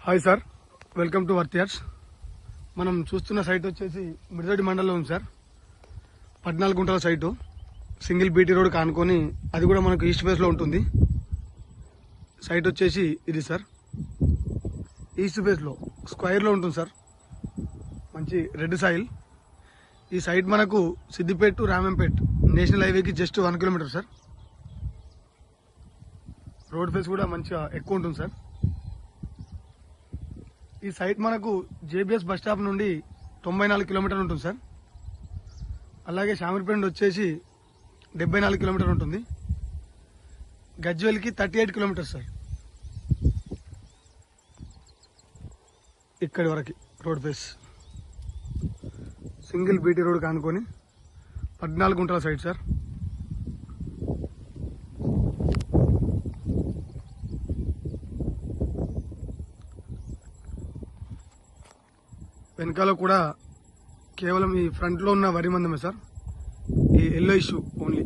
Hi sir, welcome to వర్తియర్స్. మనం చూస్తున్న సైట్ వచ్చేసి మిర్దడి మండలంలో ఉంది సార్. 14 గుంటల సైటు, సింగిల్ బీటీ రోడ్ కానుకొని, అది కూడా మనకు ఈస్ట్ ఫేస్లో ఉంటుంది. సైట్ వచ్చేసి ఇది సార్, ఈస్ట్ ఫేస్లో స్క్వైర్లో ఉంటుంది సార్. మంచి రెడ్ సాయిల్. ఈ సైట్ మనకు సిద్దిపేట టు రామంపేట్ నేషనల్ హైవేకి just 1 kilometre sir. Road face కూడా మంచిగా ఎక్కువ ఉంటుంది సార్. ఈ సైట్ మనకు జేబీఎస్ బస్ స్టాప్ నుండి 94 కిలోమీటర్లు ఉంటుంది సార్. అలాగే షామీర్పేట వచ్చేసి 74 కిలోమీటర్లు ఉంటుంది. గజ్వేల్కి 38 కిలోమీటర్స్ సార్. ఇక్కడి వరకు road face single BT road కానుకొని 14 గుంటల సైట్ సార్. వెనకాల కూడా కేవలం ఈ ఫ్రంట్లో ఉన్న వరి మందమే సార్. ఈ ఎల్లో ఇష్యూ ఓన్లీ.